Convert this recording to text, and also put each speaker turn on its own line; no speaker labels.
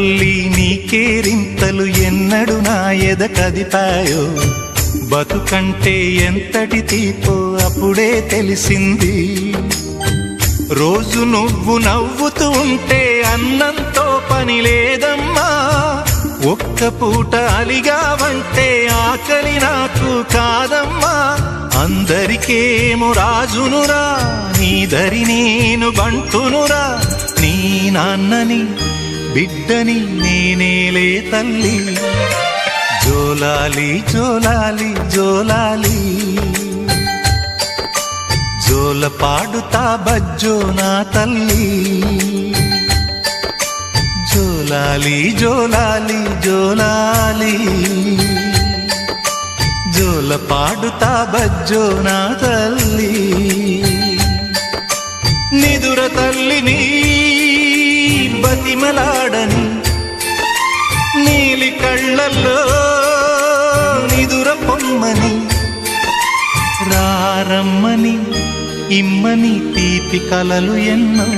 తల్లి నీ కేరింతలు ఎన్నడు నా ఎద కదిపాయో బతుకంటే ఎంతటి తీపో అప్పుడే తెలిసింది రోజు నువ్వు నవ్వుతూ ఉంటే అన్నంతో పని లేదమ్మా ఒక్క పూట అలిగావంటే ఆకలి నాకు కాదమ్మా అందరికేమో రాజునురా నీ దరి నేను బంటునురా నీ నాన్నని బిడ్డని నేనేలే తల్లి జోలాలి జోలాలి జోలాలి జోల పాడుతా బజ్జో నా తల్లి జోలాలి జోలాలి జోలాలి జోల పాడుతా బజ్జో నా తల్లి నిదుర తల్లిని బతిమలాడని నీలి కళ్ళల్లో నిదుర పొమ్మని రారమ్మని ఇమ్మని తీపి కలలు ఎన్నో